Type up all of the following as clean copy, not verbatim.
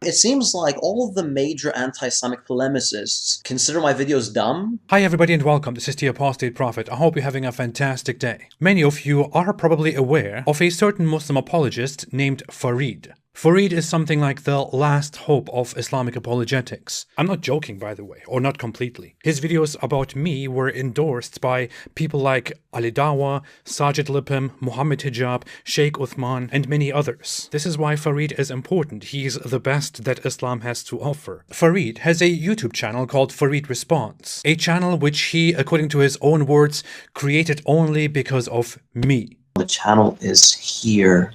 It seems like all of the major anti-Islamic polemicists consider my videos dumb. Hi everybody and welcome, this is the Apostate Prophet. I hope you're having a fantastic day. Many of you are probably aware of a certain Muslim apologist named Farid. Farid is something like the last hope of Islamic apologetics. I'm not joking, by the way, or not completely. His videos about me were endorsed by people like Ali Dawa, Sajid Lipim, Muhammad Hijab, Sheikh Uthman, and many others. This is why Farid is important. He's the best that Islam has to offer. Farid has a YouTube channel called Farid Response, a channel which he, according to his own words, created only because of me. The channel is here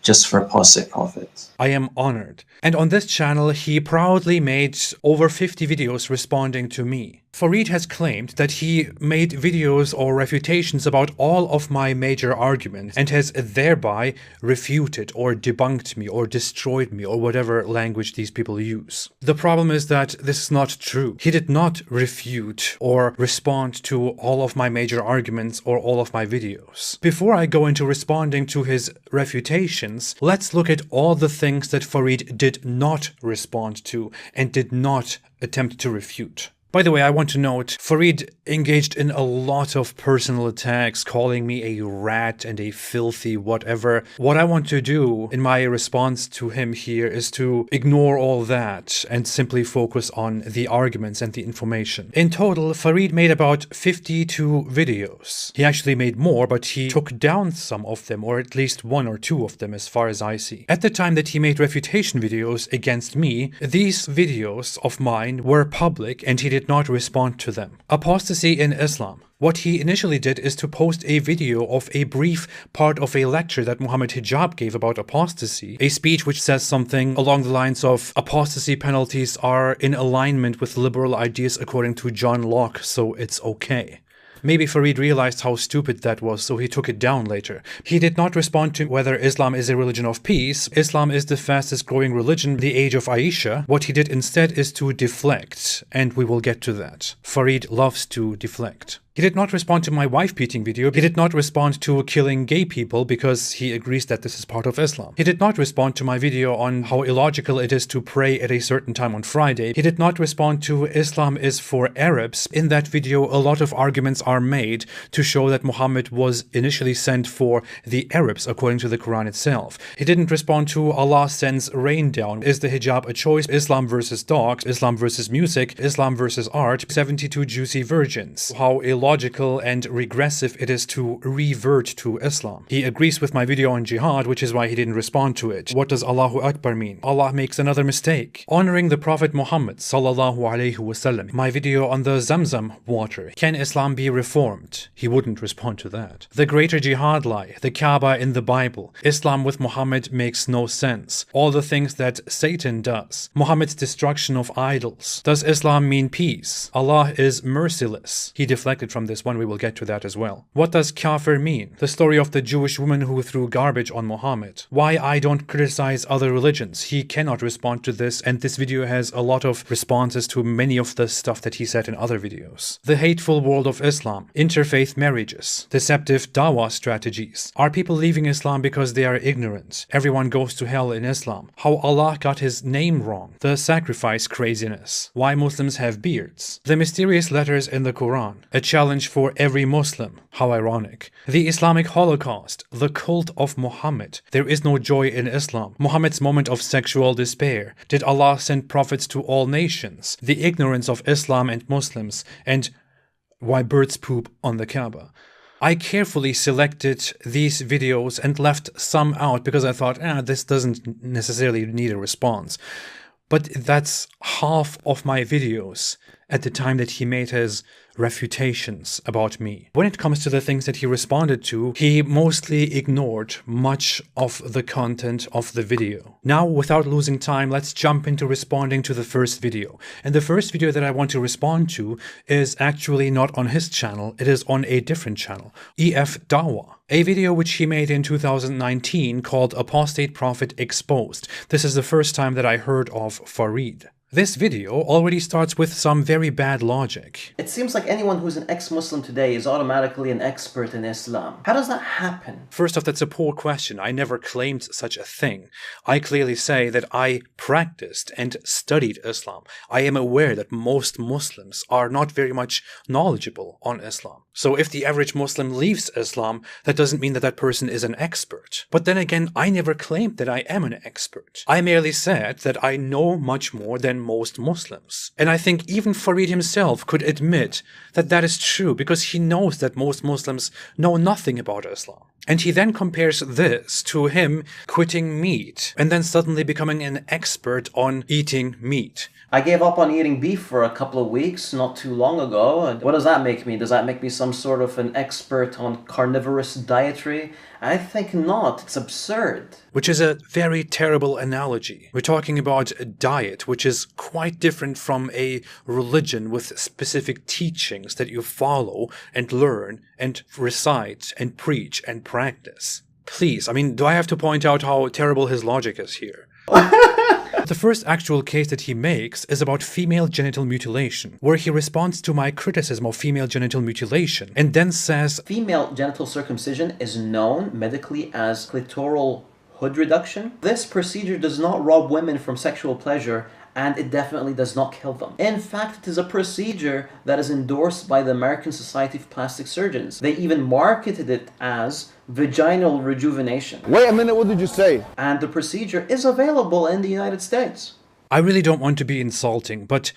just for Apostate Prophet. I am honored. And on this channel, he proudly made over 50 videos responding to me. Farid has claimed that he made videos or refutations about all of my major arguments and has thereby refuted or debunked me or destroyed me or whatever language these people use. The problem is that this is not true. He did not refute or respond to all of my major arguments or all of my videos. Before I go into responding to his refutations, let's look at all the things that Farid did not respond to and did not attempt to refute. By the way, I want to note, Farid engaged in a lot of personal attacks, calling me a rat and a filthy whatever. What I want to do in my response to him here is to ignore all that and simply focus on the arguments and the information. In total, Farid made about 52 videos. He actually made more, but he took down some of them, or at least one or two of them as far as I see. At the time that he made refutation videos against me, these videos of mine were public and he did not respond to them. Apostasy in Islam. What he initially did is to post a video of a brief part of a lecture that Muhammad Hijab gave about apostasy, a speech which says something along the lines of apostasy penalties are in alignment with liberal ideas according to John Locke, so it's okay. Maybe Farid realized how stupid that was, so he took it down later. He did not respond to whether Islam is a religion of peace. Islam is the fastest growing religion in the age of Aisha. What he did instead is to deflect, and we will get to that. Farid loves to deflect. He did not respond to my wife-beating video. He did not respond to killing gay people because he agrees that this is part of Islam. He did not respond to my video on how illogical it is to pray at a certain time on Friday. He did not respond to Islam is for Arabs. In that video, a lot of arguments are made to show that Muhammad was initially sent for the Arabs according to the Quran itself. He didn't respond to Allah sends rain down. Is the hijab a choice? Islam versus dogs. Islam versus music. Islam versus art. 72 juicy virgins. How illogical and regressive it is to revert to Islam. He agrees with my video on jihad, which is why he didn't respond to it. What does Allahu Akbar mean? Allah makes another mistake. Honoring the Prophet Muhammad sallallahu alaihi wasallam. My video on the Zamzam water. Can Islam be reformed? He wouldn't respond to that. The greater jihad lie. The Kaaba in the Bible. Islam with Muhammad makes no sense. All the things that Satan does. Muhammad's destruction of idols. Does Islam mean peace? Allah is merciless. He deflected from this one, we will get to that as well. What does kafir mean? The story of the Jewish woman who threw garbage on Muhammad. Why I don't criticize other religions. He cannot respond to this, and this video has a lot of responses to many of the stuff that he said in other videos. The hateful world of Islam. Interfaith marriages. Deceptive dawah strategies. Are people leaving Islam because they are ignorant? Everyone goes to hell in Islam. How Allah got his name wrong. The sacrifice craziness. Why Muslims have beards. The mysterious letters in the Quran. A challenge for every Muslim. How ironic. The Islamic Holocaust. The cult of Muhammad. There is no joy in Islam. Muhammad's moment of sexual despair. Did Allah send prophets to all nations? The ignorance of Islam and Muslims. And why birds poop on the Kaaba. I carefully selected these videos and left some out because I thought, this doesn't necessarily need a response. But that's half of my videos at the time that he made his refutations about me. When it comes to the things that he responded to, he mostly ignored much of the content of the video. Now, without losing time, let's jump into responding to the first video. And the first video that I want to respond to is actually not on his channel, it is on a different channel, EF Dawa. A video which he made in 2019 called Apostate Prophet Exposed. This is the first time that I heard of Farid. This video already starts with some very bad logic. It seems like anyone who's an ex-Muslim today is automatically an expert in Islam. How does that happen? First off, that's a poor question. I never claimed such a thing. I clearly say that I practiced and studied Islam. I am aware that most Muslims are not very much knowledgeable on Islam. So if the average Muslim leaves Islam, that doesn't mean that that person is an expert. But then again, I never claimed that I am an expert. I merely said that I know much more than most Muslims. And I think even Farid himself could admit that that is true because he knows that most Muslims know nothing about Islam. And he then compares this to him quitting meat and then suddenly becoming an expert on eating meat. I gave up on eating beef for a couple of weeks not too long ago. And what does that make me? Does that make me some sort of an expert on carnivorous dietary? I think not. It's absurd. Which is a very terrible analogy. We're talking about a diet, which is quite different from a religion with specific teachings that you follow and learn and recite and preach and practice. Please, I mean, do I have to point out how terrible his logic is here? The first actual case that he makes is about female genital mutilation, where he responds to my criticism of female genital mutilation and then says, female genital circumcision is known medically as clitoral hood reduction. This procedure does not rob women from sexual pleasure, and it definitely does not kill them. In fact, it is a procedure that is endorsed by the American Society of Plastic Surgeons. They even marketed it as vaginal rejuvenation. Wait a minute, what did you say? And the procedure is available in the United States. I really don't want to be insulting, but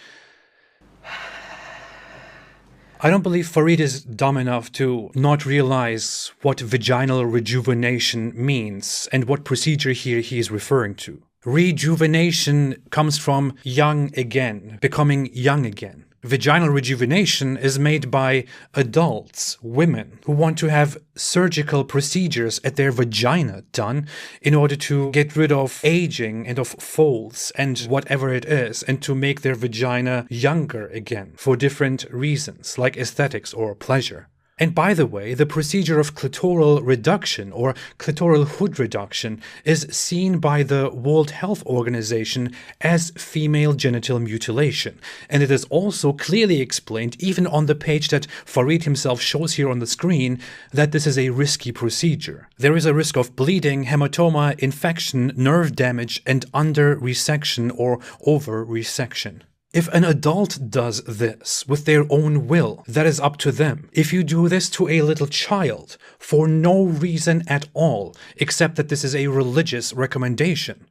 I don't believe Farid is dumb enough to not realize what vaginal rejuvenation means and what procedure here he is referring to. Rejuvenation comes from young again, becoming young again. Vaginal rejuvenation is made by adults, women, who want to have surgical procedures at their vagina done in order to get rid of aging and of folds and whatever it is, and to make their vagina younger again for different reasons, like aesthetics or pleasure. And by the way, the procedure of clitoral reduction or clitoral hood reduction is seen by the World Health Organization as female genital mutilation. And it is also clearly explained, even on the page that Farid himself shows here on the screen, that this is a risky procedure. There is a risk of bleeding, hematoma, infection, nerve damage, and under-resection or over-resection. If an adult does this with their own will, that is up to them. If you do this to a little child for no reason at all, except that this is a religious recommendation,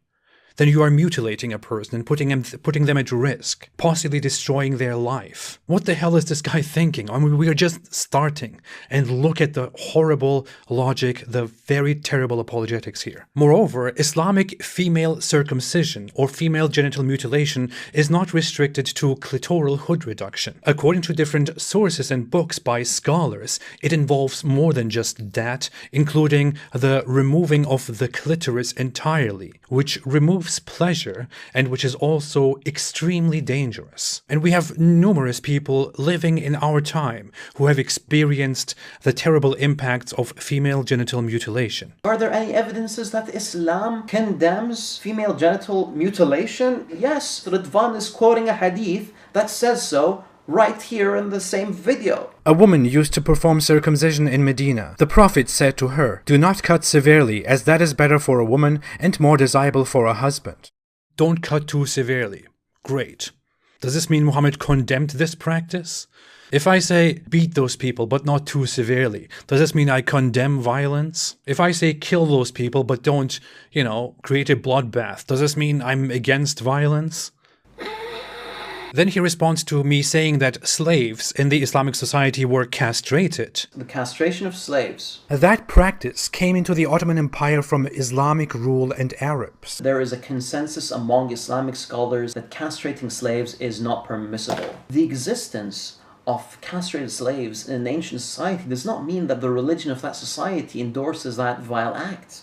then you are mutilating a person and putting them at risk, possibly destroying their life. What the hell is this guy thinking? I mean, we are just starting, and look at the horrible logic, the very terrible apologetics here. Moreover, Islamic female circumcision or female genital mutilation is not restricted to clitoral hood reduction. According to different sources and books by scholars, it involves more than just that, including the removing of the clitoris entirely, which removes pleasure and which is also extremely dangerous. And we have numerous people living in our time who have experienced the terrible impacts of female genital mutilation. Are there any evidences that Islam condemns female genital mutilation? Yes, Ridvan is quoting a hadith that says so right here in the same video. A woman used to perform circumcision in Medina. The Prophet said to her, "Do not cut severely, as that is better for a woman and more desirable for a husband." Don't cut too severely. Great. Does this mean Muhammad condemned this practice? If I say, beat those people, but not too severely, does this mean I condemn violence? If I say, kill those people, but don't, create a bloodbath, does this mean I'm against violence? Then he responds to me saying that slaves in the Islamic society were castrated. The castration of slaves. That practice came into the Ottoman Empire from Islamic rule and Arabs. There is a consensus among Islamic scholars that castrating slaves is not permissible. The existence of castrated slaves in an ancient society does not mean that the religion of that society endorses that vile act.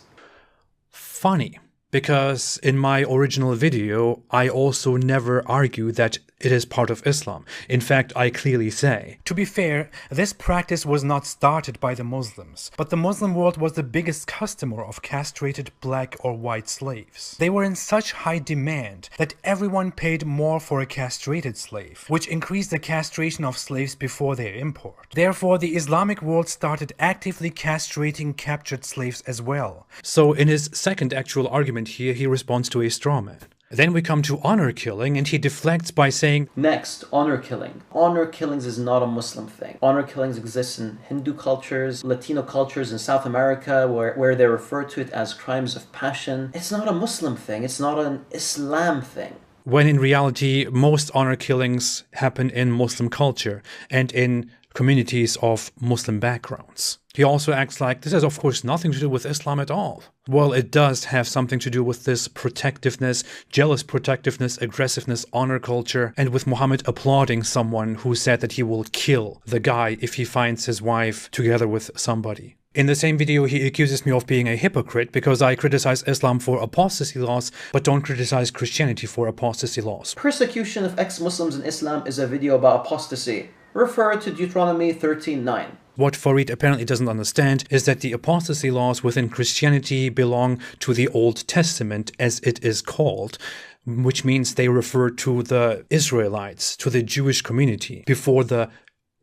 Funny. because in my original video, I also never argue that it is part of Islam. In fact, I clearly say. To be fair, this practice was not started by the Muslims, but the Muslim world was the biggest customer of castrated black or white slaves. They were in such high demand that everyone paid more for a castrated slave, which increased the castration of slaves before their import. Therefore, the Islamic world started actively castrating captured slaves as well. So in his second actual argument here, he responds to a straw man. Then we come to honor killing, and he deflects by saying, next, honor killing. Honor killings is not a Muslim thing. Honor killings exist in Hindu cultures, Latino cultures in South America, where they refer to it as crimes of passion. It's not a Muslim thing. It's not an Islam thing. When in reality, most honor killings happen in Muslim culture and in communities of Muslim backgrounds. He also acts like this has of course nothing to do with Islam at all. Well, it does have something to do with this protectiveness, jealous protectiveness, aggressiveness, honor culture, and with Muhammad applauding someone who said that he will kill the guy if he finds his wife together with somebody. In the same video, he accuses me of being a hypocrite because I criticize Islam for apostasy laws, but don't criticize Christianity for apostasy laws. Persecution of ex-Muslims in Islam is a video about apostasy. Refer to Deuteronomy 13:9. What Farid apparently doesn't understand is that the apostasy laws within Christianity belong to the Old Testament, as it is called, which means they refer to the Israelites, to the Jewish community, before the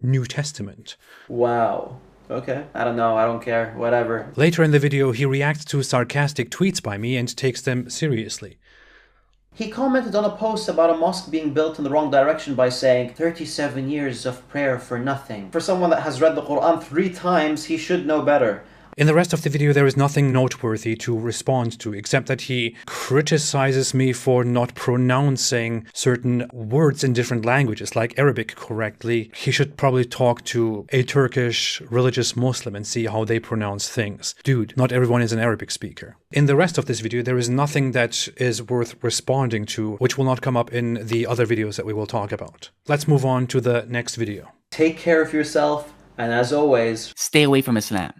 New Testament. Wow. Okay. I don't know. I don't care. Whatever. Later in the video, he reacts to sarcastic tweets by me and takes them seriously. He commented on a post about a mosque being built in the wrong direction by saying, 37 years of prayer for nothing. For someone that has read the Quran 3 times, he should know better. In the rest of the video, there is nothing noteworthy to respond to, except that he criticizes me for not pronouncing certain words in different languages, like Arabic, correctly. He should probably talk to a Turkish religious Muslim and see how they pronounce things. Dude, not everyone is an Arabic speaker. In the rest of this video, there is nothing that is worth responding to, which will not come up in the other videos that we will talk about. Let's move on to the next video. Take care of yourself, and as always, stay away from Islam.